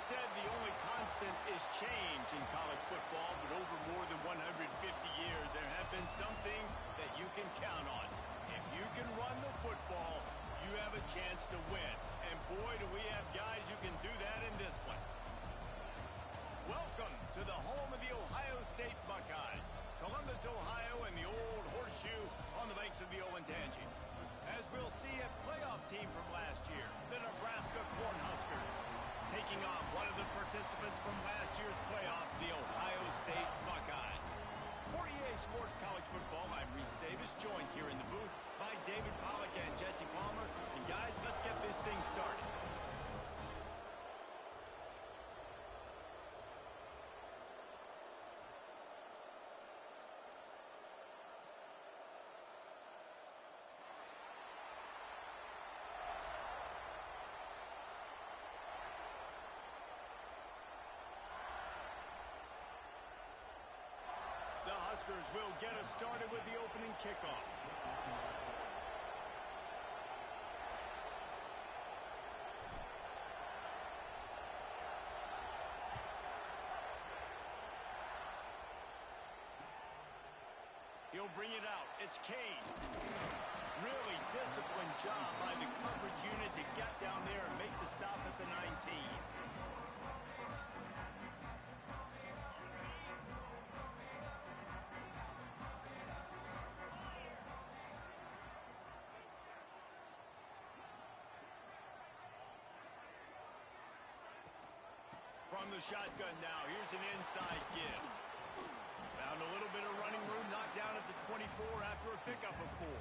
said the only constant is change in college football, but over more than 150 years, there have been some things that you can count on. If you can run the football, you have a chance to win. And boy, do we have guys who can do that in this one. Welcome to the home of the Ohio State Buckeyes. Columbus, Ohio, and the old horseshoe on the banks of the Olentangy. As we'll see, a playoff team from last year, the Nebraska Cornhuskers, taking on one of the participants from last year's playoff, the Ohio State Buckeyes. For EA Sports College Football, I'm Reese Davis, joined here in the booth by David Pollack and Jesse Palmer. And guys, let's get this thing started. The Huskers will get us started with the opening kickoff. He'll bring it out. It's Kane. Really disciplined job by the coverage unit to get down there and make the stop at the 19. From the shotgun now, here's an inside give. Found a little bit of running room, knocked down at the 24 after a pickup of 4.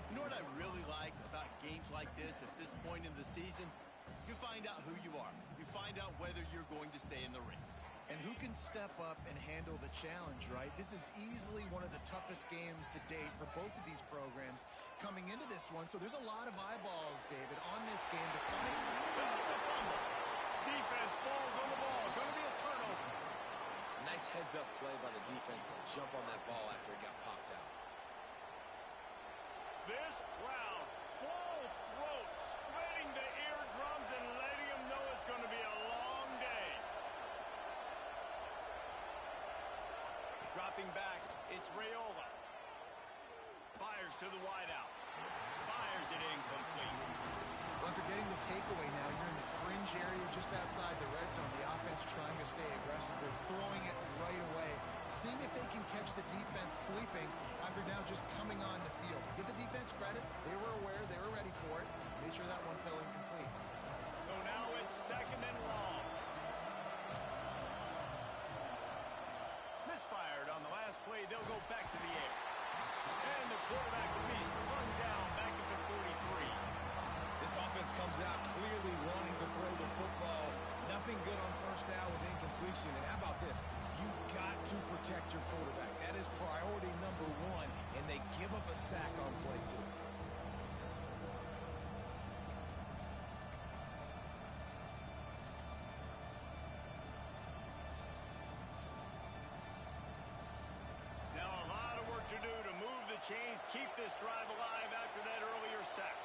You know what I really like about games like this at this point in the season? You find out who you are. You find out whether you're going to stay in the race. And who can step up and handle the challenge, right? This is easily one of the toughest games to date for both of these programs coming into this one. So there's a lot of eyeballs, David, on this game to fight. Well, it's a fumble. Defense falls on the ball. Going to be a turnover. Nice heads-up play by the defense to jump on that ball after it got popped out. This crowd, full throat, spreading the eardrums and letting them know it's going to be a long day. Dropping back, it's Raiola. Fires to the wideout. Fires it incomplete. Well, after getting the takeaway now, you're in the fringe area just outside the red zone. The offense trying to stay aggressive. They're throwing it right away, seeing if they can catch the defense sleeping after now just coming on the field. Give the defense credit. They were aware. They were ready for it. Made sure that one fell incomplete. So now it's 2nd and long. Misfired on the last play. They'll go back to the air. And the quarterback will be slung down back at the 43. This offense comes out clearly wanting to throw the football. Nothing good on first down with incompletion. And how about this? You've got to protect your quarterback. That is priority number 1, and they give up a sack on play 2. Now a lot of work to do to move the chains, keep this drive alive after that earlier sack.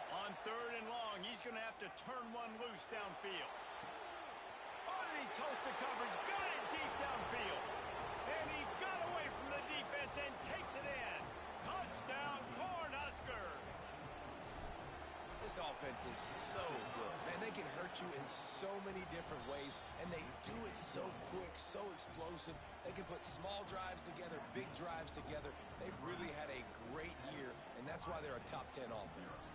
On 3rd and long, he's going to have to turn one loose downfield. Oh, and he toasts the coverage, got it deep downfield. And he got away from the defense and takes it in. Touchdown, Cornhuskers. This offense is so good. Man, they can hurt you in so many different ways, and they do it so quick, so explosive. They can put small drives together, big drives together. They've really had a great year, and that's why they're a top 10 offense.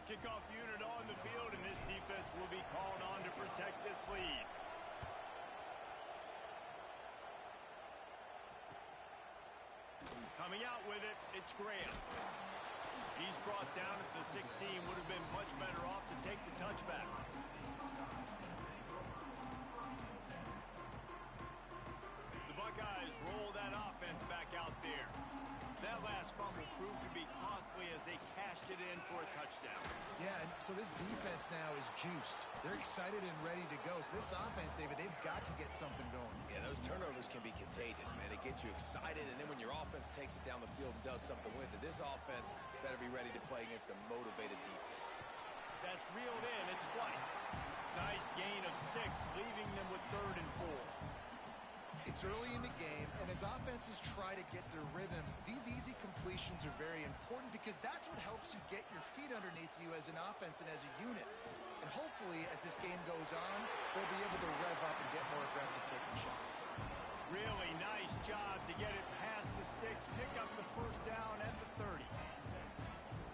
Kickoff unit on the field, and this defense will be called on to protect this lead. Coming out with it, it's Graham. He's brought down at the 16, would have been much better off to take the touchback. The Buckeyes roll that offense back out there. That last fumble proved to be costly as they cashed it in for a touchdown. Yeah, and so this defense now is juiced. They're excited and ready to go. So this offense, David, they've got to get something going. Yeah, those turnovers can be contagious, man. They get you excited, and then when your offense takes it down the field and does something with it, this offense better be ready to play against a motivated defense. That's reeled in. It's White. Nice gain of 6, leaving them with 3rd and 4. It's early in the game, and as offenses try to get their rhythm, these easy completions are very important because that's what helps you get your feet underneath you as an offense and as a unit. And hopefully, as this game goes on, they'll be able to rev up and get more aggressive taking shots. Really nice job to get it past the sticks, pick up the 1st down at the 30.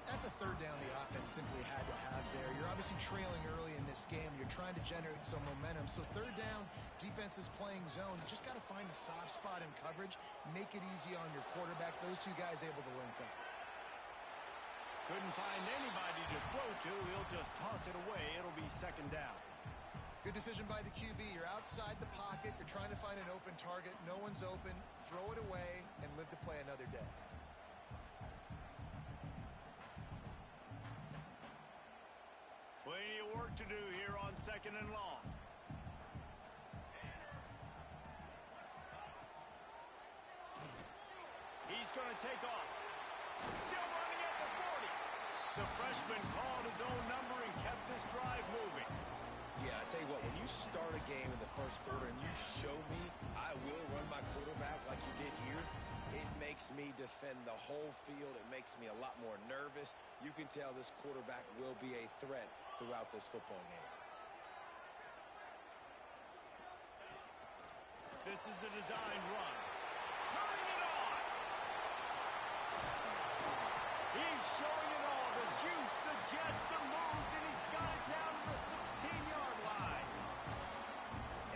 That's a 3rd down the offense simply had to have there. You're obviously trailing early in this game. You're trying to generate some momentum. So 3rd down, defense is playing zone. You just got to find the soft spot in coverage, make it easy on your quarterback. Those two guys able to link up. Couldn't find anybody to throw to. He'll just toss it away. It'll be 2nd down. Good decision by the QB. You're outside the pocket. You're trying to find an open target. No one's open. Throw it away and live to play another day. Plenty of work to do here on 2nd and long. He's going to take off. Still running at the 40. The freshman called his own number and kept this drive moving. Yeah, I tell you what, when you start a game in the 1st quarter and you show me I will run my quarterback like you did here, it makes me defend the whole field. It makes me a lot more nervous. You can tell this quarterback will be a threat throughout this football game. This is a design run. Turning it on. He's showing it all. The juice, the jets, the moves, and he's got it down to the 16-yard line.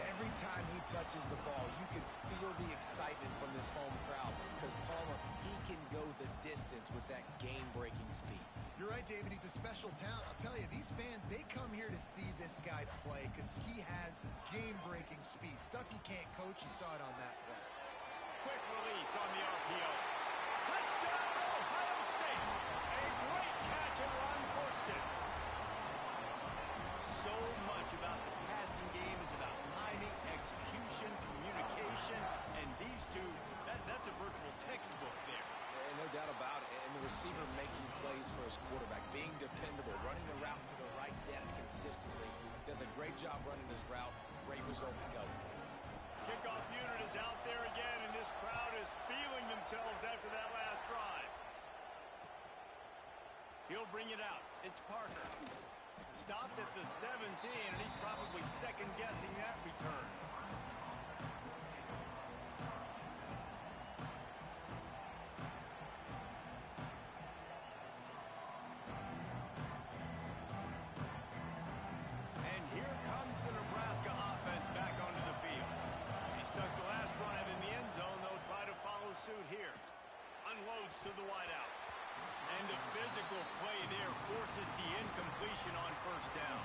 Every time he touches the ball, you can feel the excitement from this home crowd because Palmer, he can go the distance with that game-breaking speed. You're right, David. He's a special talent. I'll tell you, these fans, they come here to see this guy play because he has game-breaking speed. Stuff you can't coach. You saw it on that play. Quick release on the RPO. Touchdown, Ohio State. A great catch and run for 6. So much about the passing game is about timing, execution, communication, and these two, that's a virtual textbook there. No doubt about it. And the receiver making plays for his quarterback, being dependable, running the route to the right depth consistently. Does a great job running his route. Great result because of it. Kickoff unit is out there again, and this crowd is feeling themselves after that last drive. He'll bring it out. It's Parker. Stopped at the 17, and he's probably second-guessing that return. And here comes the Nebraska offense back onto the field. He stuck the last drive in the end zone. They'll try to follow suit here. Unloads to the wideout. And the physical play there forces the incompletion on 1st down.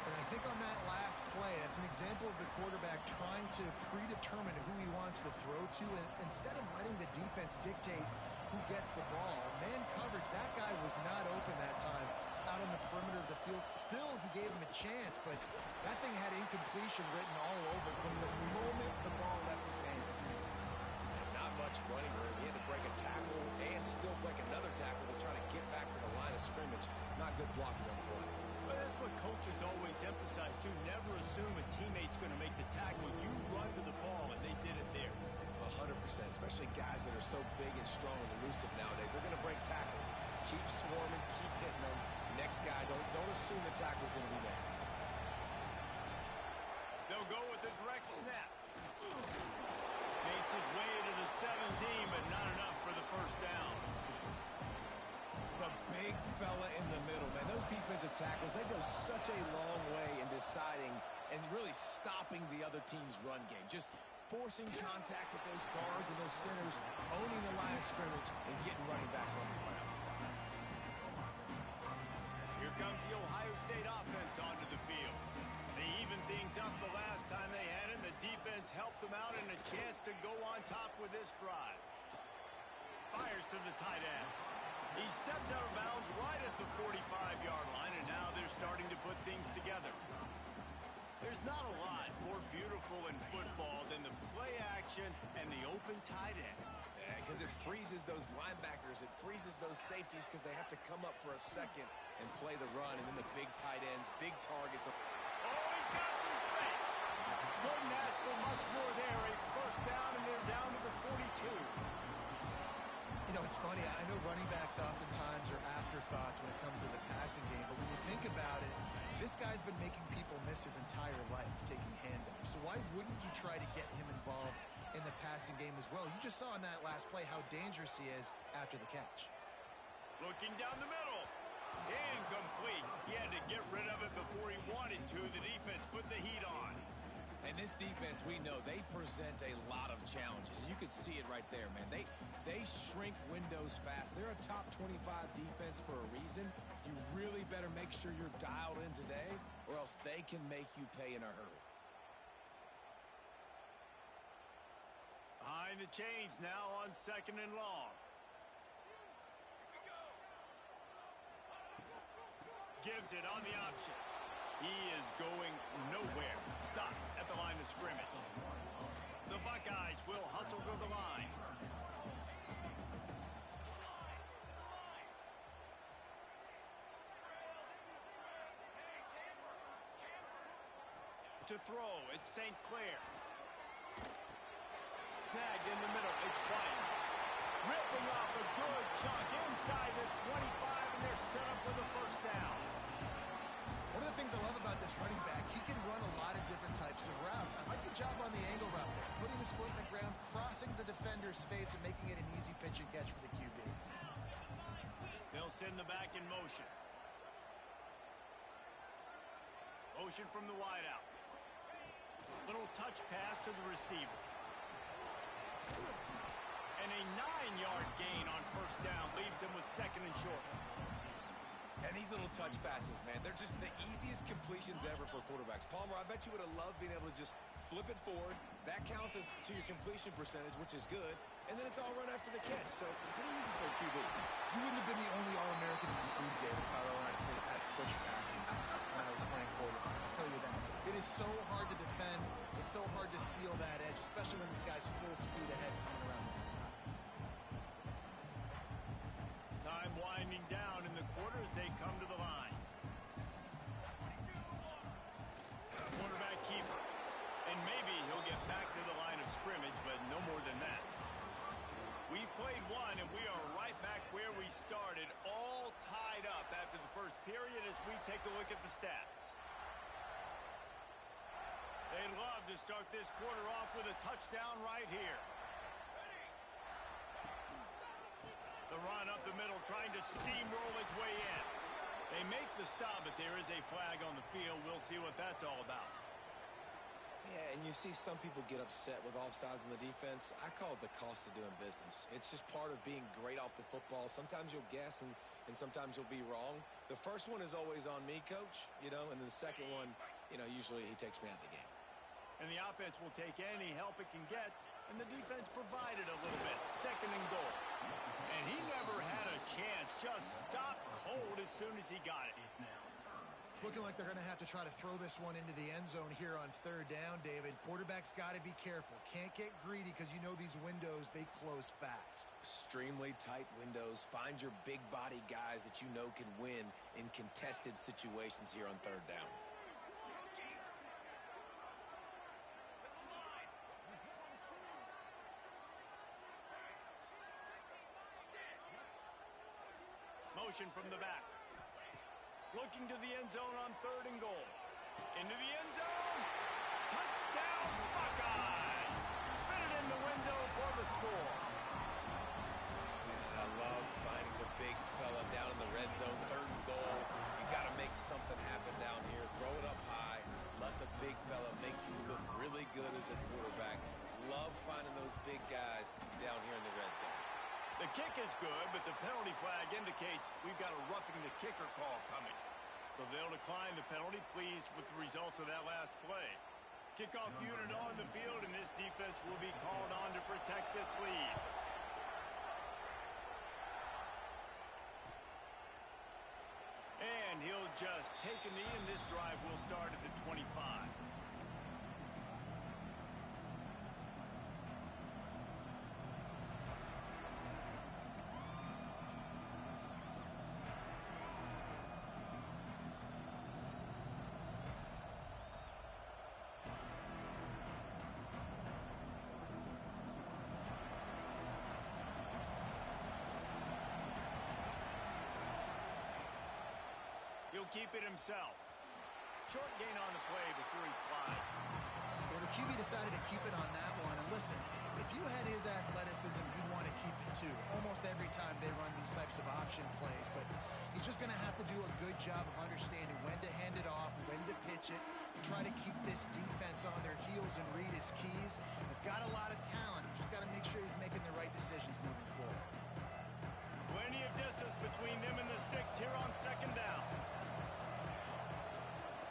And I think on that last play, that's an example of the quarterback trying to predetermine who he wants to throw to, and instead of letting the defense dictate who gets the ball. Man coverage, that guy was not open that time out on the perimeter of the field. Still, he gave him a chance, but that thing had incompletion written all over from the moment the ball left his hand. Not much running room. He had to break a tackle and still break another tackle to try to get back to the line of scrimmage. Not good blocking on the play. But that's what coaches always emphasize, too. Never assume a teammate's going to make the tackle. You run to the ball, and they did it there. 100%, especially guys that are so big and strong and elusive nowadays. They're going to break tackles. Keep swarming, keep hitting them. Next guy, don't assume the tackle's going to be there. They'll go with the direct snap. Makes his way to the 17, but not enough for the 1st down. The big fella in the middle, man. Those defensive tackles, they go such a long way in deciding and really stopping the other team's run game. Just forcing contact with those guards and those centers, owning the line of scrimmage, and getting running backs on the ground. Here comes the Ohio State offense onto the field. They evened things up the last time they had it. The defense helped them out and a chance to go on top with this drive. Fires to the tight end. He stepped out of bounds right at the 45-yard line, and now they're starting to put things together. There's not a lot more beautiful in football than the play action and the open tight end. Because it freezes those linebackers. It freezes those safeties because they have to come up for a second and play the run. And then the big tight ends, big targets. Oh, he's got some space. Couldn't ask for much more there. A first down, and they're down to the 42. You know, it's funny. I know running backs oftentimes are afterthoughts when it comes to the passing game, but when you think about it, this guy's been making people miss his entire life taking handoffs. So why wouldn't you try to get him involved in the passing game as well? You just saw in that last play how dangerous he is after the catch. Looking down the middle. Incomplete. He had to get rid of it before he wanted to. The defense put the heat on. And this defense, we know, they present a lot of challenges. And you could see it right there, man. They shrink windows fast. They're a top 25 defense for a reason. You really better make sure you're dialed in today, or else they can make you pay in a hurry. Behind the chains now on 2nd and long. Gives it on the option. He is going nowhere. Stop at the line of scrimmage. The Buckeyes will hustle to the line. To throw, it's St. Clair. Snagged in the middle, it's White. Ripping off a good chunk inside the 25, and they're set up with a first down. One of the things I love about this running back, he can run a lot of different types of routes. I like the job on the angle route there, putting his foot in the ground, crossing the defender's space, and making it an easy pitch and catch for the QB. They'll send the back in motion. Motion from the wideout. Little touch pass to the receiver. And a 9-yard gain on first down leaves them with 2nd and short. And these little touch passes, man, they're just the easiest completions ever for quarterbacks. Palmer, I bet you would have loved being able to just flip it forward. That counts as to your completion percentage, which is good. And then it's all run after the catch. So pretty easy for a QB. You wouldn't have been the only All-American in this group game if Colorado had push passes when I was playing quarterback. I'll tell you that. It is so hard to defend. It's so hard to seal that edge, especially when this guy's full speed ahead coming around the inside. Time winding down in the quarter as they come to the line. Quarterback keeper. And maybe he'll get back to the line of scrimmage, but no more than that. We've played one, and we are right back where we started, all tied up after the first period as we take a look at the stats. They'd love to start this quarter off with a touchdown right here. The run up the middle, trying to steamroll his way in. They make the stop, but there is a flag on the field. We'll see what that's all about. Yeah, and you see some people get upset with offsides in the defense. I call it the cost of doing business. It's just part of being great off the football. Sometimes you'll guess, and sometimes you'll be wrong. The first one is always on me, Coach, and then the second one, usually he takes me out of the game. And the offense will take any help it can get, and the defense provided a little bit. 2nd and goal. And he never had a chance. Just stopped cold as soon as he got it. It's looking like they're going to have to try to throw this one into the end zone here on 3rd down, David. Quarterback's got to be careful. Can't get greedy because these windows, they close fast. Extremely tight windows. Find your big body guys that you know can win in contested situations here on 3rd down. Motion from the back. Looking to the end zone on 3rd and goal. Into the end zone. Touchdown, Buckeyes. Fitted in the window for the score. And I love finding the big fella down in the red zone. 3rd and goal. You got to make something happen down here. Throw it up high. Let the big fella make you look really good as a quarterback. Love finding those big guys down here in the red zone. The kick is good, but the penalty flag indicates we've got a roughing the kicker call coming. So they'll decline the penalty, pleased with the results of that last play. Kickoff unit on the field, and this defense will be called on to protect this lead. And he'll just take a knee, and this drive will start at the 25. He'll keep it himself. Short gain on the play before he slides. Well, the QB decided to keep it on that one. And listen, if you had his athleticism, you'd want to keep it too. Almost every time they run these types of option plays. But he's just going to have to do a good job of understanding when to hand it off, when to pitch it, try to keep this defense on their heels and read his keys. He's got a lot of talent. He's just got to make sure he's making the right decisions moving forward. Plenty of distance between them and the sticks here on second down.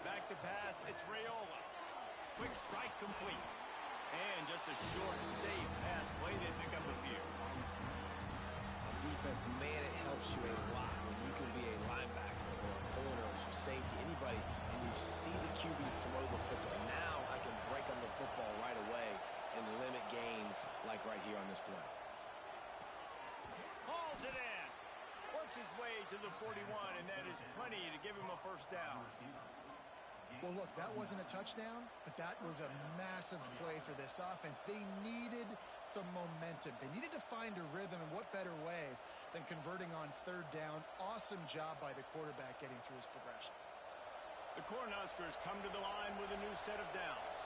Back to pass, it's Raiola. Quick strike complete. And just a short, safe pass play. They pick up a few. On defense, man, it helps you a lot when you can be a linebacker or a corner or some safety, anybody, and you see the QB throw the football. Now I can break on the football right away and limit gains like right here on this play. Hauls it in. Works his way to the 41, and that is plenty to give him a first down. Well, look, that wasn't a touchdown, but that was a massive play for this offense. They needed some momentum. They needed to find a rhythm, and what better way than converting on third down. Awesome job by the quarterback getting through his progression. The Cornhuskers come to the line with a new set of downs.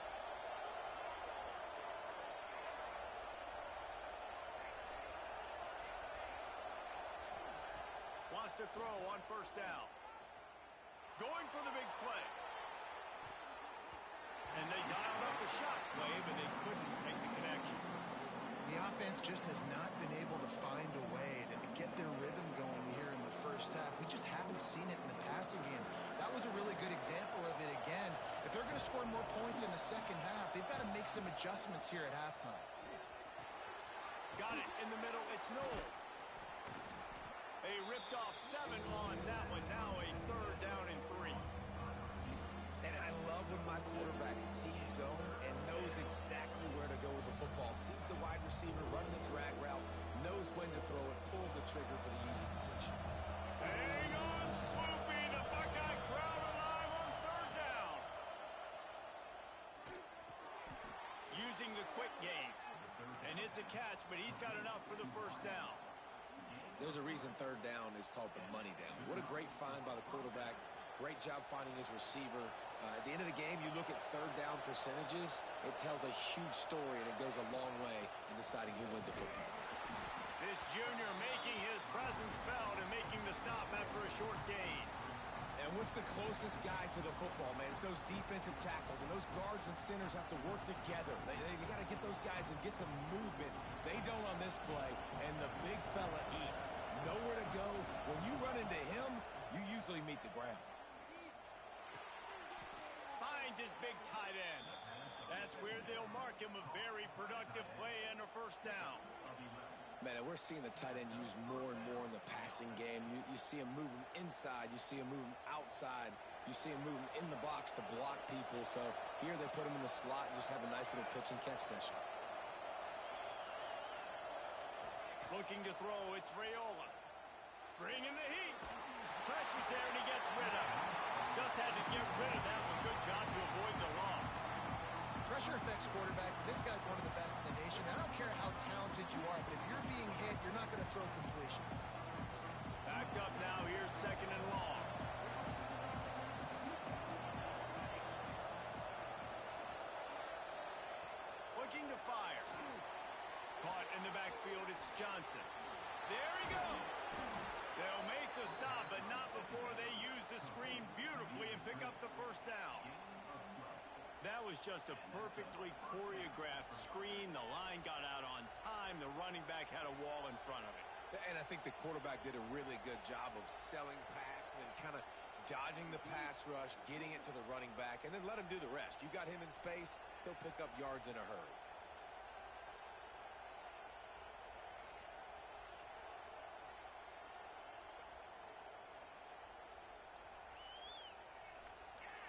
Wants to throw on first down. Going for the big play. And they dialed up a shot play, but they couldn't make the connection. The offense just has not been able to find a way to get their rhythm going here in the first half. We just haven't seen it in the passing game. That was a really good example of it again. If they're going to score more points in the second half, they've got to make some adjustments here at halftime. Got it in the middle. It's Knowles. They ripped off 7 on that one. Now a third down and 3. And I love when my quarterback sees zone and knows exactly where to go with the football. Sees the wide receiver running the drag route, knows when to throw it, pulls the trigger for the easy completion. Hang on, Swoopy. The Buckeye crowd alive on third down. Using the quick game. And it's a catch, but he's got enough for the first down. There's a reason third down is called the money down. What a great find by the quarterback. Great job finding his receiver. At the end of the game, you look at third down percentages. It tells a huge story, and it goes a long way in deciding who wins a football. This junior making his presence felt and making the stop after a short gain. And what's the closest guy to the football, man? It's those defensive tackles, and those guards and centers have to work together. They got to get those guys and get some movement. They don't on this play, and the big fella eats. Nowhere to go. When you run into him, you usually meet the ground. Finds his big tight end. That's where they'll mark him a very productive play and a first down. Man, and we're seeing the tight end used more and more in the passing game. You see him moving inside. You see him moving outside. You see him moving in the box to block people. So here they put him in the slot and just have a nice little pitch and catch session. Looking to throw, it's Raiola. Bringing the heat. Pressure's there and he gets rid of it. Just had to get rid of that one. Good job to avoid the loss. Pressure affects quarterbacks. This guy's one of the best in the nation. I don't care how talented you are, but if you're being hit, you're not going to throw completions. Backed up now. Here's second and long. Looking to fire. Caught in the backfield. It's Johnson. There he goes. They'll make the stop, but not before they use the screen beautifully and pick up the first down. That was just a perfectly choreographed screen. The line got out on time. The running back had a wall in front of it. And I think the quarterback did a really good job of selling pass and then kind of dodging the pass rush, getting it to the running back, and then let him do the rest. You got him in space, he'll pick up yards in a hurry.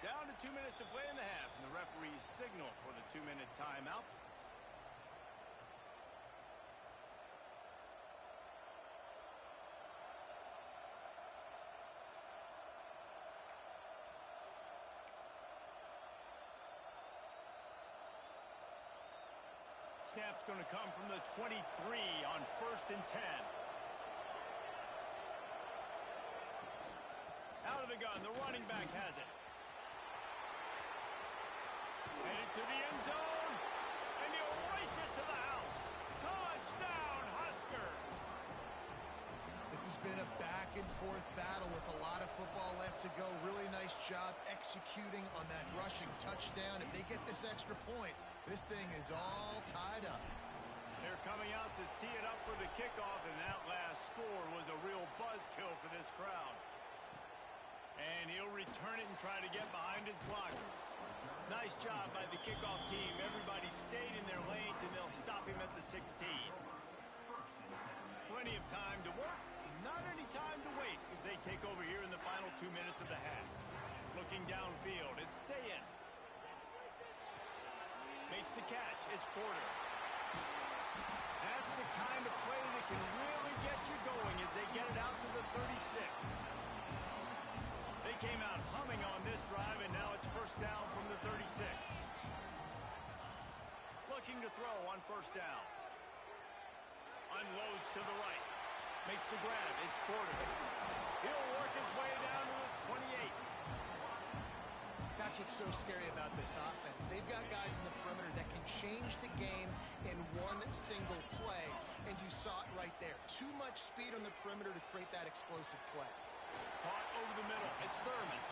Down to 2 minutes to play in the half, and the referees signal for the 2-minute timeout. Snap's going to come from the 23 on 1st and 10. Out of the gun. The running back has it. Headed to the end zone. And he'll race it to the house. Touchdown, Huskers. This has been a back-and-forth battle with a lot of football left to go. Really nice job executing on that rushing touchdown. If they get this extra point, this thing is all tied up. They're coming out to tee it up for the kickoff, and that last score was a real buzzkill for this crowd. And he'll return it and try to get behind his blockers. Nice job by the kickoff team. Everybody stayed in their lanes, and they'll stop him at the 16. Plenty of time to work, not any time to waste as they take over here in the final 2 minutes of the half. Looking downfield, it's Sayin. Makes the catch, it's Porter. That's the kind of play that can really get you going as they get it out to the 36. They came out humming on this drive, and now it's first down from the 36. Looking to throw on first down. Unloads to the right. Makes the grab. It's Porter. He'll work his way down to the 28. That's what's so scary about this offense. They've got guys in the perimeter that can change the game in one single play, and you saw it right there. Too much speed on the perimeter to create that explosive play. Caught over the middle. It's Thurman.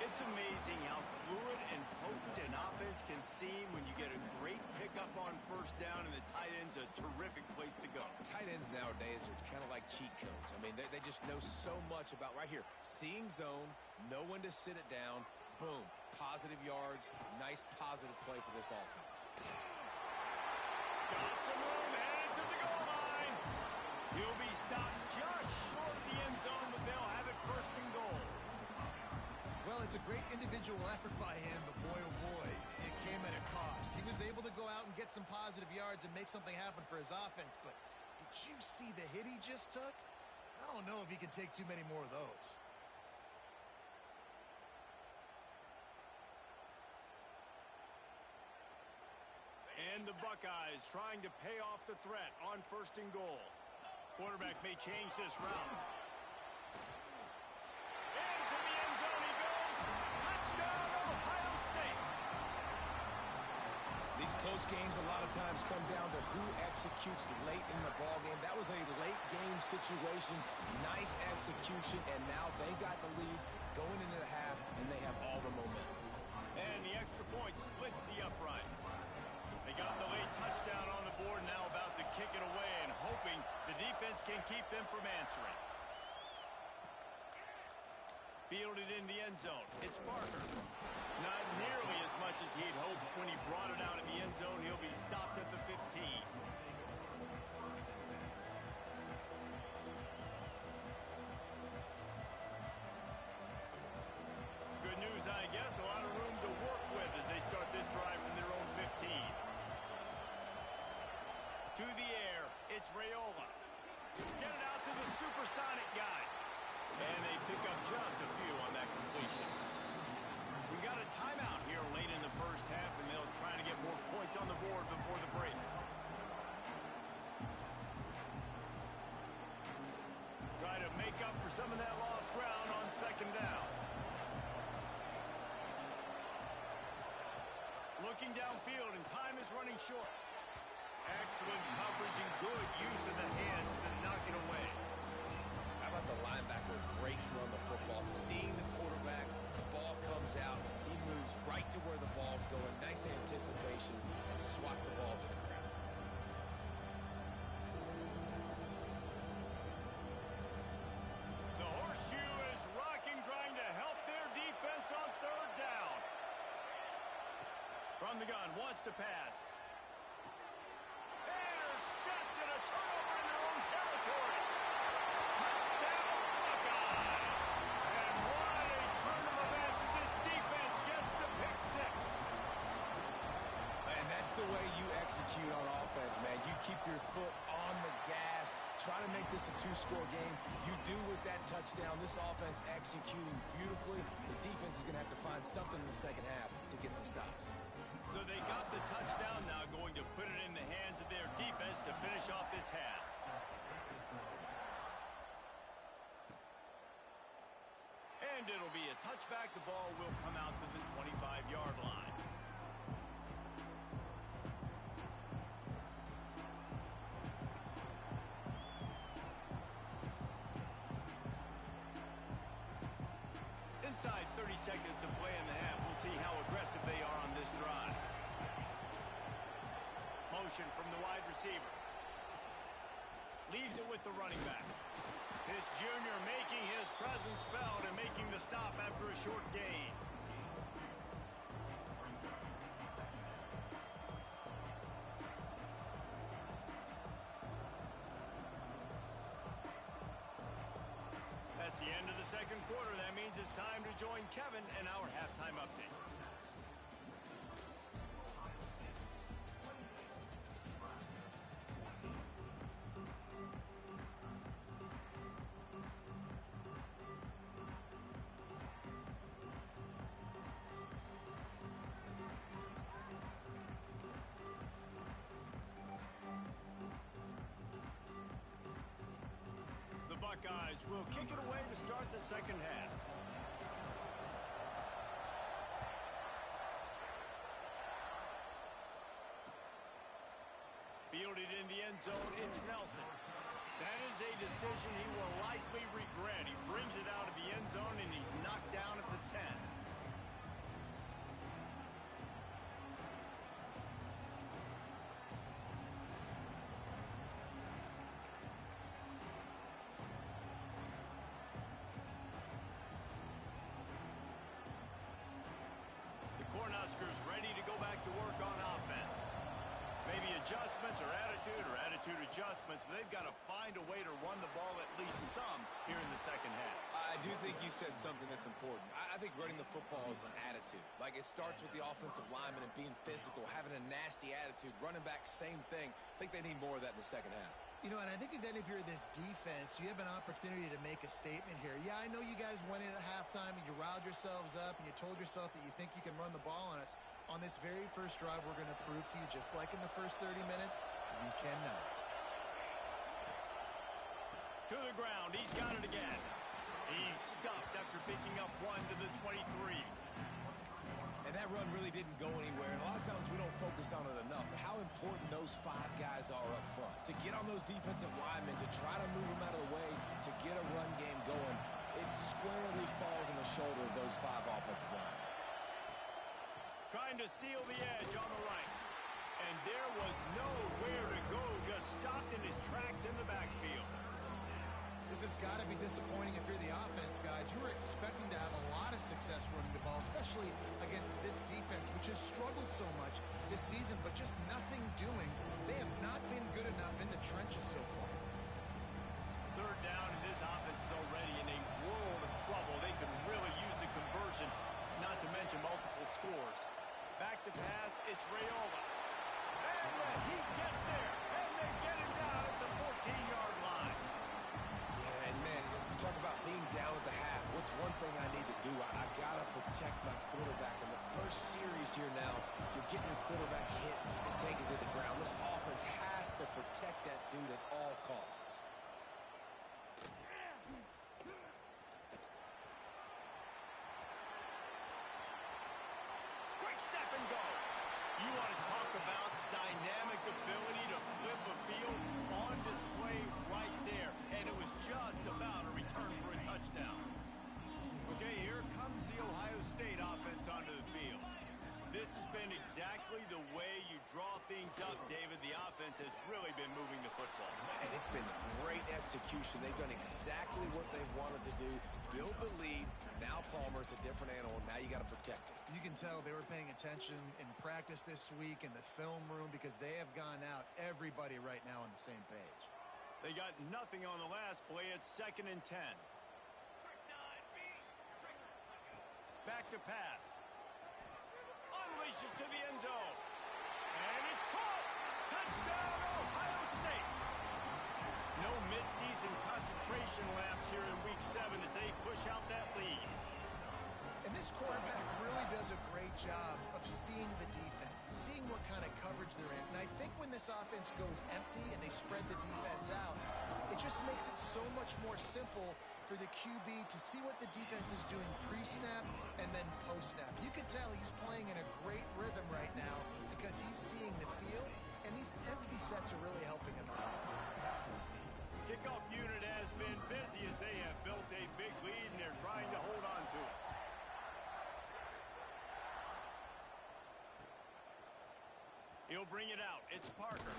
It's amazing how fluid and potent an offense can seem when you get a great pickup on first down, and the tight end's a terrific place to go. Tight ends nowadays are kind of like cheat codes. I mean, they just know so much about right here. Seeing zone, know when to sit it down, boom, positive yards, nice positive play for this offense. Got some room, headed to the goal line. He'll be stopped just short of the end zone, but they'll have it first and goal. Well, it's a great individual effort by him, but boy, oh boy, it came at a cost. He was able to go out and get some positive yards and make something happen for his offense, but did you see the hit he just took? I don't know if he can take too many more of those. And the Buckeyes trying to pay off the threat on first and goal. Quarterback may change this route. Into the end zone he goes. Touchdown, Ohio State. These close games a lot of times come down to who executes late in the ball game. That was a late game situation. Nice execution, and now they got the lead going into the half, and they have all the momentum. And the extra point splits the uprights. They got the late touchdown on the board, now about to kick it away and hoping the defense can keep them from answering. Fielded in the end zone. It's Parker. Not nearly as much as he'd hoped when he brought it out in the end zone. He'll be stopped at the 15. Good news, I guess. A lot of room to work with as they start this drive from their own 15. To the air, it's Raiola. Get it out to the supersonic guy. And they pick up just a few on that completion. We got a timeout here late in the first half, and they'll try to get more points on the board before the break. Try to make up for some of that lost ground on second down. Looking downfield, and time is running short. Excellent coverage and good use of the hands to knock it away. How about the linebacker breaking on the football, seeing the quarterback, the ball comes out, he moves right to where the ball's going, nice anticipation, and swats the ball to the ground. The horseshoe is rocking, trying to help their defense on third down. From the gun, wants to pass. Intercepted, a turnover in their own territory. Touchdown, Buckeyes. And what a turn of events as this defense gets the pick six. And that's the way you execute on offense, man. You keep your foot on the gas, try to make this a two-score game. You do with that touchdown. This offense executing beautifully. The defense is going to have to find something in the second half to get some stops. So they got the touchdown, now going to put it in the hands of their defense to finish off this half. And it'll be a touchback. The ball will come out to the 25-yard line. Inside 30 seconds to play in the half. We'll see how aggressive they are on this drive. Motion from the wide receiver. Leaves it with the running back. This junior making his presence felt and making the stop after a short gain. That's the end of the second quarter. That means it's time to join Kevin and our halftime update. Buckeyes will kick it away to start the second half. Fielded in the end zone, it's Nelson. That is a decision he will likely regret. He brings it out of the end zone and he's knocked down at the 10. Cornhuskers ready to go back to work on offense. Maybe adjustments or attitude adjustments, but they've got to find a way to run the ball at least some here in the second half. I do think you said something that's important. I think running the football is an attitude. Like, it starts with the offensive lineman and being physical, having a nasty attitude. Running back, same thing. I think they need more of that in the second half. You know, and I think again, if you're this defense, you have an opportunity to make a statement here. Yeah, I know you guys went in at halftime and you riled yourselves up and you told yourself that you think you can run the ball on us. On this very first drive, we're going to prove to you, just like in the first 30 minutes, you cannot. To the ground, he's got it again. He's stuffed after picking up one to the 23. And that run really didn't go anywhere. And a lot of times we don't focus on it enough. But how important those 5 guys are up front. To get on those defensive linemen, to try to move them out of the way, to get a run game going, it squarely falls on the shoulder of those 5 offensive linemen. Trying to seal the edge on the right. And there was nowhere to go. Just stopped in his tracks in the backfield. This has got to be disappointing if you're the offense, guys. You were expecting to have a lot of success running the ball, especially against this defense, which has struggled so much this season, but just nothing doing. They have not been good enough in the trenches so far. Third down, and this offense is already in a world of trouble. They could really use a conversion, not to mention multiple scores. Back to pass, it's Raiola. And he gets there, and they get him down at the 14-yard line. And man, you talk about being down at the half. What's one thing I need to do? I got to protect my quarterback. In the first series here now, you're getting your quarterback hit and taken to the ground. This offense has to protect that dude at all costs. Quick step and go. You want to talk about dynamic ability to flip a field on display right there. And it was just about a return for a touchdown. Okay, here comes the Ohio State offense onto the field. This has been exactly the way you draw things up, David. The offense has really been moving the football. And it's been great execution. They've done exactly what they've wanted to do. Build the lead. Now Palmer's a different animal. Now you got to protect it. You can tell they were paying attention in practice this week in the film room because they have gone out, everybody right now on the same page. They got nothing on the last play. It's 2nd and 10. Back to pass. Unleashes to the end zone. And it's caught. Touchdown, Ohio State. No midseason concentration lapse here in Week 7 as they push out that lead. And this quarterback really does a great job of seeing the defense, seeing what kind of coverage they're in. And I think when this offense goes empty and they spread the defense out, it just makes it so much more simple for the QB to see what the defense is doing pre-snap and then post-snap. You can tell he's playing in a great rhythm right now because he's seeing the field, and these empty sets are really helping him out. Kickoff unit has been busy as they have built a big lead, and they're trying to hold on to it. He'll bring it out. It's Parker.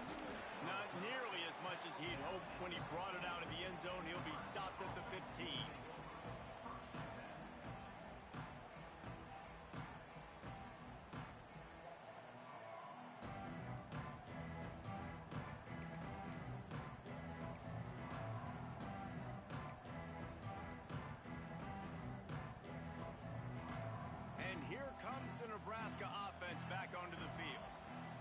Not nearly as much as he'd hoped when he brought it out of the end zone. He'll be stopped at the 15. And here comes the Nebraska offense back onto the field.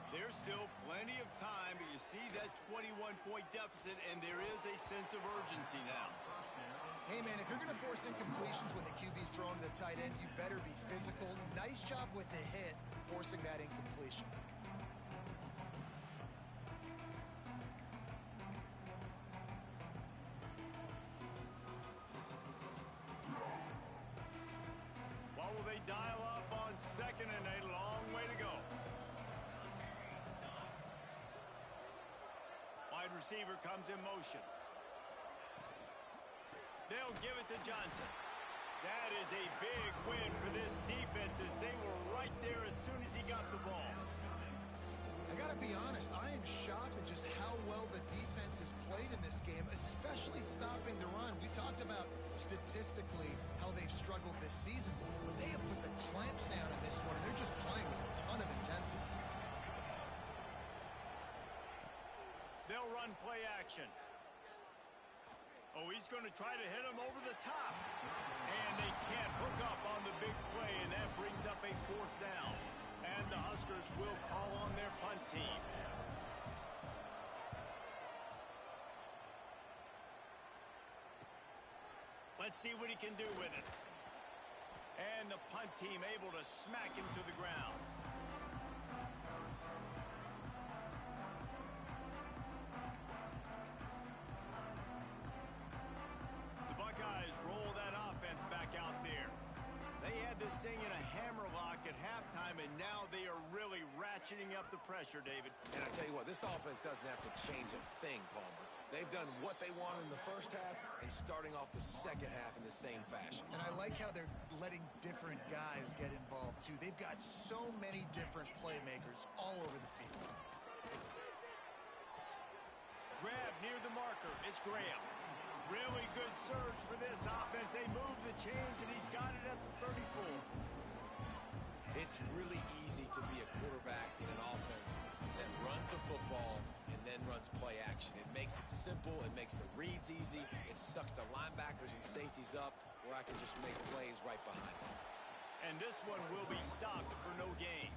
There's still plenty of time, but you see that 21-point deficit, and there is a sense of urgency now. Hey, man, if you're going to force incompletions when the QB's throwing to the tight end, you better be physical. Nice job with the hit, forcing that incompletion. What will they dial up on second and a long way to go? Wide receiver comes in motion. They'll give it to Johnson. That is a big win for this defense as they were right there as soon as he got the ball. I got to be honest, I am shocked at just how well the defense has played in this game, especially stopping the run. We talked about statistically how they've struggled this season, but they have put the clamps down in this one, and they're just playing with a ton of intensity. They'll run play action. Oh, he's going to try to hit him over the top. And they can't hook up on the big play, and that brings up a fourth down. And the Huskers will call on their punt team. Let's see what he can do with it. And the punt team able to smack him to the ground. The Buckeyes roll that offense back out there. They had this thing in a hammerlock at halftime, and now they are really ratcheting up the pressure, David. And I tell you what, this offense doesn't have to change a thing, Palmer. They've done what they want in the first half and starting off the second half in the same fashion. And I like how they're letting different guys get involved, too. They've got so many different playmakers all over the field. Grab near the marker. It's Graham. Really good surge for this offense. They move the chains, and he's got it at the 34. It's really easy to be a quarterback in an offense that runs the football and then runs play action. It makes it simple. It makes the reads easy. It sucks the linebackers and safeties up where I can just make plays right behind them. And this one will be stopped for no gain.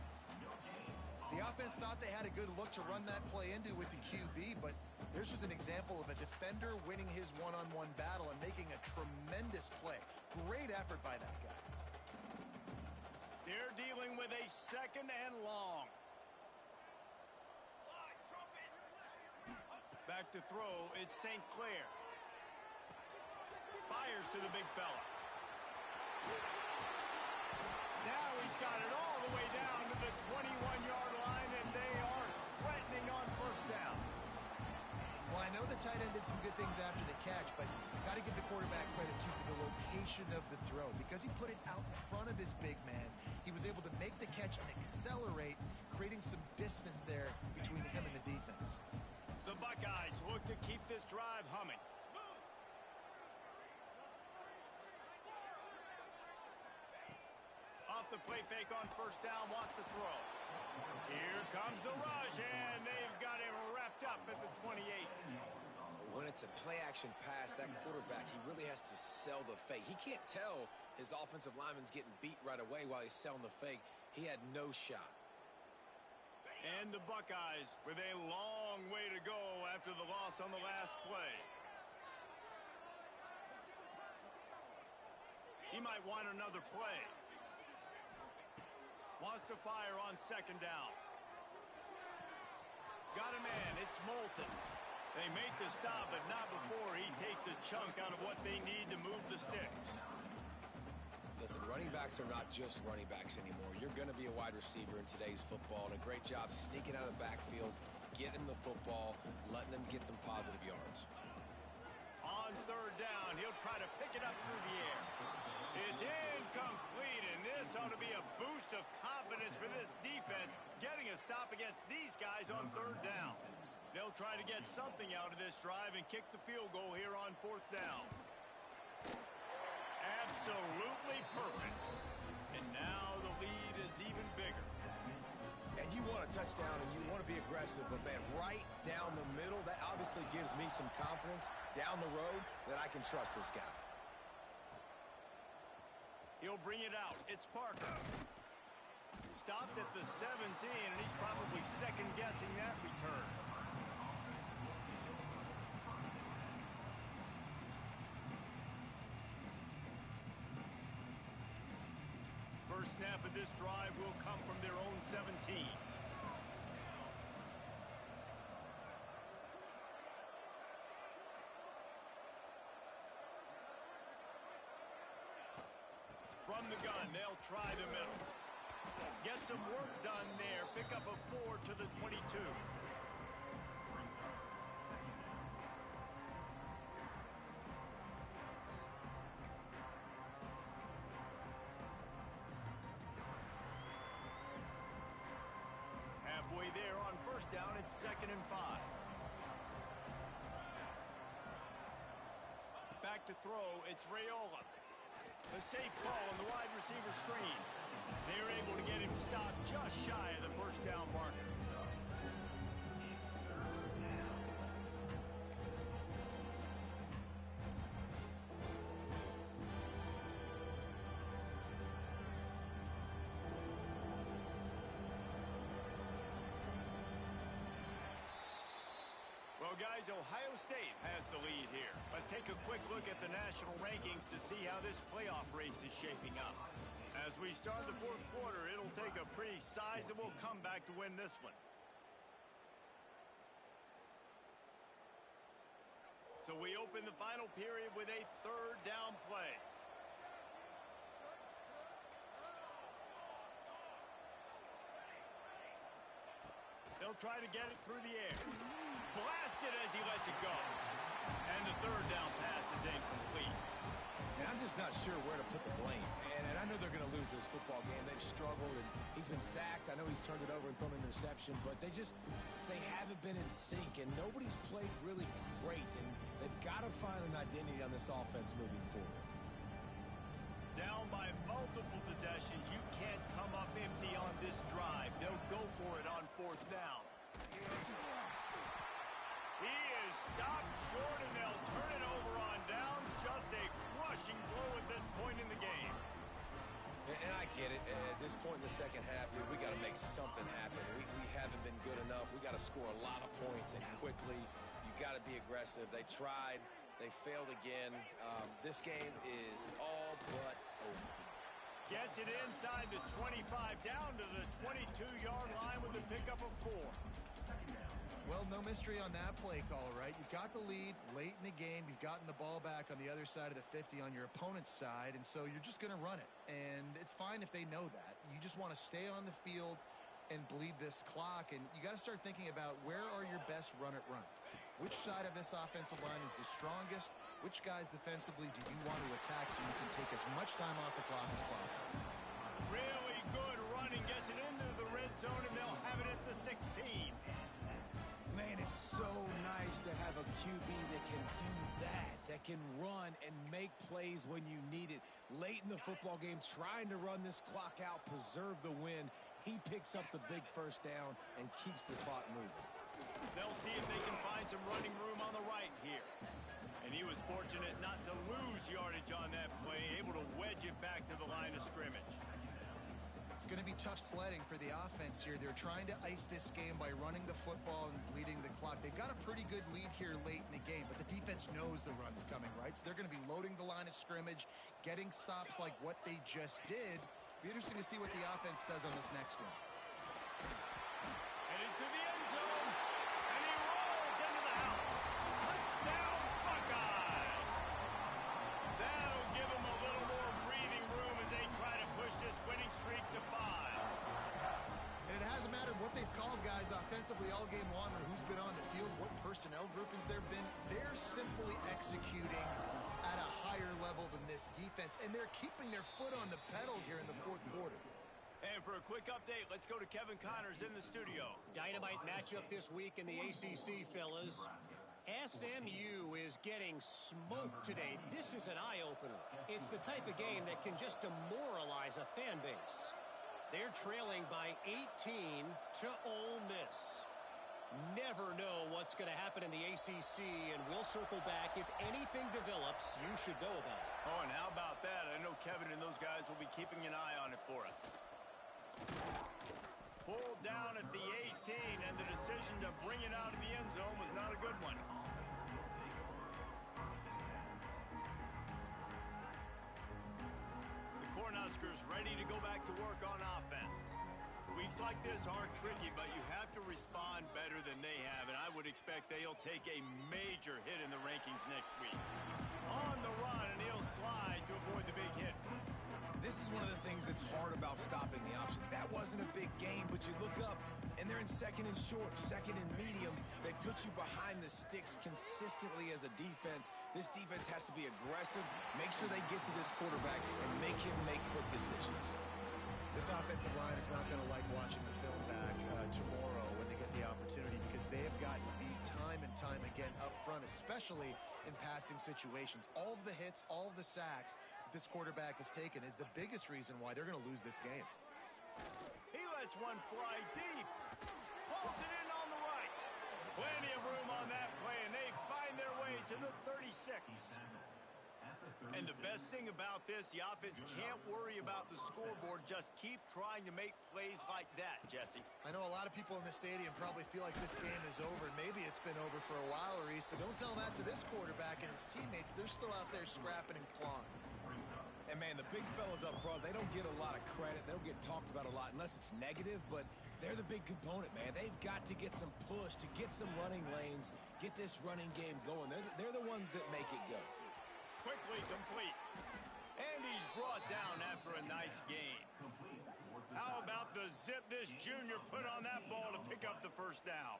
The offense thought they had a good look to run that play into with the QB, but there's just an example of a defender winning his one-on-one battle and making a tremendous play. Great effort by that guy. They're dealing with a second and long. Back to throw, it's St. Clair. Fires to the big fella. Now he's got it all the way down to the 21-yard line, and they are threatening on first down. Well, I know the tight end did some good things after the catch, but you got to give the quarterback credit to the location of the throw. Because he put it out in front of his big man, he was able to make the catch and accelerate, creating some distance there between him and the defense. The Buckeyes look to keep this drive humming. Off the play fake on first down, wants to throw. Here comes the rush, and they've got him wrapped up at the 28. When it's a play-action pass, that quarterback, he really has to sell the fake. He can't tell his offensive lineman's getting beat right away while he's selling the fake. He had no shot. And the Buckeyes with a long way to go after the loss on the last play. He might want another play. Wants to fire on second down. Got a man. It's Moulton. They make the stop, but not before he takes a chunk out of what they need to move the sticks. Listen, running backs are not just running backs anymore. You're going to be a wide receiver in today's football, and a great job sneaking out of the backfield, getting the football, letting them get some positive yards. On third down, he'll try to pick it up through the air. It's incomplete, and this ought to be a boost of confidence for this defense, getting a stop against these guys on third down. They'll try to get something out of this drive and kick the field goal here on fourth down. Absolutely perfect. And now the lead is even bigger. And you want a touchdown and you want to be aggressive, but man, right down the middle, that obviously gives me some confidence down the road that I can trust this guy. He'll bring it out. It's Parker. Stopped at the 17, and he's probably second-guessing that return. First snap of this drive will come from their own 17. From the gun, they'll try the middle. Get some work done there. Pick up a 4 to the 22. Halfway there on first down, it's 2nd and 5. Back to throw, it's Raiola. A safe call on the wide receiver screen. They're able to get him stopped just shy of the first down marker. Well, guys, Ohio State has the lead here. Let's take a quick look at the national rankings to see how this playoff race is shaping up. As we start the fourth quarter, it'll take a pretty sizable comeback to win this one. So we open the final period with a third down play. They'll try to get it through the air. Blasted as he lets it go. And the third down pass is incomplete. And I'm just not sure where to put the blame. And I know they're going to lose this football game. They've struggled, and he's been sacked. I know he's turned it over and thrown an interception, but they haven't been in sync, and nobody's played really great. And they've got to find an identity on this offense moving forward. Down by multiple possessions, you can't come up empty on this drive. They'll go for it on fourth down. He is stopped short, and they'll turn it over on downs. Just a crushing blow at this point in the game. And I get it. At this point in the second half, we got to make something happen. We haven't been good enough. We got to score a lot of points and quickly. You got to be aggressive. They tried. They failed again. This game is all but over. Gets it inside the 25, down to the 22-yard line with the pickup of 4. Well, no mystery on that play call, right? You've got the lead late in the game. You've gotten the ball back on the other side of the 50 on your opponent's side, and so you're just going to run it. And it's fine if they know that. You just want to stay on the field and bleed this clock, and you got to start thinking about where are your best run-it runs. Which side of this offensive line is the strongest? Which guys defensively do you want to attack so you can take as much time off the clock as possible? Really good running, gets it into the red zone, and they'll have it at the 16. Man, it's so nice to have a QB that can do that can run and make plays when you need it. Late in the football game, trying to run this clock out, preserve the win. He picks up the big first down and keeps the clock moving. They'll see if they can find some running room on the right here. And he was fortunate not to lose yardage on that play, able to wedge it back to the line of scrimmage. It's going to be tough sledding for the offense here. They're trying to ice this game by running the football and bleeding the clock. They've got a pretty good lead here late in the game, but the defense knows the run's coming, right? So they're going to be loading the line of scrimmage, getting stops like what they just did. Be interesting to see what the offense does on this next one. Headed to the end zone, and he rolls into the house. guys offensively all game long, or who's been on the field, what personnel groupings there have been, they're simply executing at a higher level than this defense, and they're keeping their foot on the pedal here in the fourth quarter. And for a quick update, let's go to Kevin Connors in the studio. Dynamite matchup this week in the ACC, fellas. SMU is getting smoked today. This is an eye-opener. It's the type of game that can just demoralize a fan base. They're trailing by 18 to Ole Miss. Never know what's going to happen in the ACC, and we'll circle back. If anything develops, you should know about it. Oh, and how about that? I know Kevin and those guys will be keeping an eye on it for us. Pulled down at the 18, and the decision to bring it out of the end zone was not a good one. The Cornhuskers ready to go back to work on offense. Weeks like this aren't tricky, but you have to respond better than they have, and I would expect they'll take a major hit in the rankings next week. On the run, and he'll slide to avoid the big hit. This is one of the things that's hard about stopping the option. That wasn't a big gain, but you look up, and they're in second and short, second and medium. They put you behind the sticks consistently as a defense. This defense has to be aggressive, make sure they get to this quarterback, and make him make quick decisions. This offensive line is not going to like watching the film back tomorrow when they get the opportunity, because they have gotten beat time and time again up front, especially in passing situations. All of the hits, all of the sacks this quarterback has taken is the biggest reason why they're going to lose this game. He lets one fly deep. Pulls it in on the right. Plenty of room on that play, and they find their way to the 36. And the best thing about this, the offense can't worry about the scoreboard. Just keep trying to make plays like that, Jesse. I know a lot of people in the stadium probably feel like this game is over. Maybe it's been over for a while, Reese, but don't tell that to this quarterback and his teammates. They're still out there scrapping and clawing. And, man, the big fellas up front, they don't get a lot of credit. They don't get talked about a lot unless it's negative, but they're the big component, man. They've got to get some push, to get some running lanes, get this running game going. They're the ones that make it go. Quickly complete. And he's brought down after a nice gain. How about the zip this junior put on that ball to pick up the first down?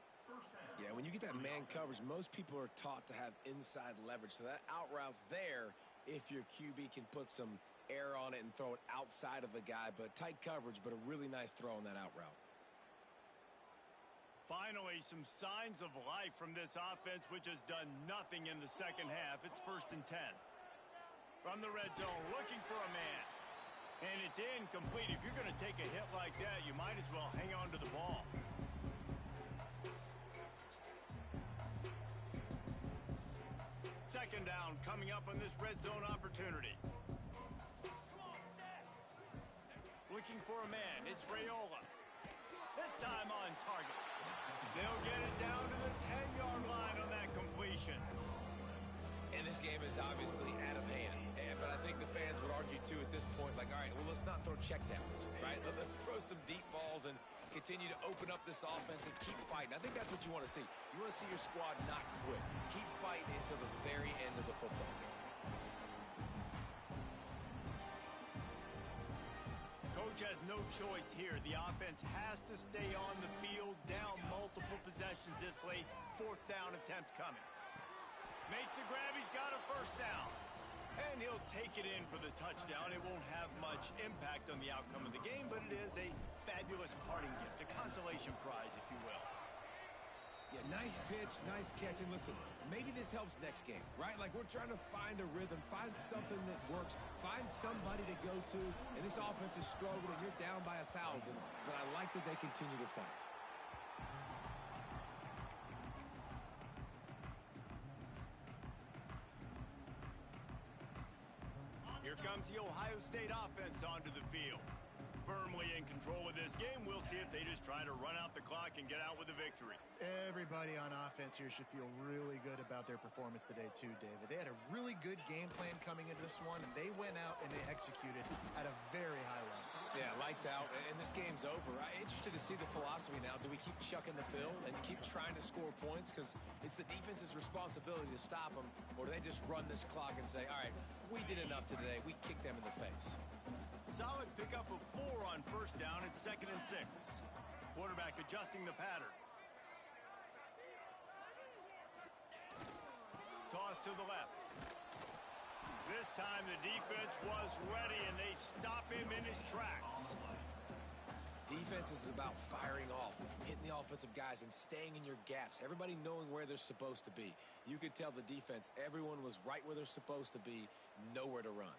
Yeah, when you get that man coverage, most people are taught to have inside leverage. So that out route's there if your QB can put some air on it and throw it outside of the guy. But tight coverage, but a really nice throw on that out route. Finally, some signs of life from this offense, which has done nothing in the second half. It's 1st and 10. From the red zone, looking for a man. And it's incomplete. If you're going to take a hit like that, you might as well hang on to the ball. Second down coming up on this red zone opportunity. Looking for a man. It's Raiola. This time on target. They'll get it down to the 10-yard line on that completion. And this game is obviously out of hand. But I think the fans would argue, too, at this point, like, all right, well, let's not throw checkdowns, right? Let's throw some deep balls and continue to open up this offense and keep fighting. I think that's what you want to see. You want to see your squad not quit. Keep fighting until the very end of the football game. Coach has no choice here. The offense has to stay on the field, down multiple possessions this late. 4th down attempt coming. Makes the grab. He's got a first down. And he'll take it in for the touchdown. It won't have much impact on the outcome of the game, but it is a fabulous parting gift, a consolation prize, if you will. Yeah, nice pitch, nice catch. And listen, maybe this helps next game, right? Like, we're trying to find a rhythm, find something that works, find somebody to go to. And this offense is struggling, and you're down by 1,000. But I like that they continue to fight. Here comes the Ohio State offense onto the field. Firmly in control of this game. We'll see if they just try to run out the clock and get out with a victory. Everybody on offense here should feel really good about their performance today too, David. They had a really good game plan coming into this one, and they went out and they executed at a very high level. Yeah, lights out, and this game's over. I'm interested to see the philosophy now. Do we keep chucking the pill and keep trying to score points because it's the defense's responsibility to stop them, or do they just run this clock and say, all right, we did enough today. We kicked them in the face. Solid pickup of 4 on first down. It's 2nd and 6. Quarterback adjusting the pattern. Toss to the left. This time the defense was ready, and they stop him in his tracks. Defense is about firing off, hitting the offensive guys, and staying in your gaps. Everybody knowing where they're supposed to be. You could tell the defense, everyone was right where they're supposed to be, nowhere to run.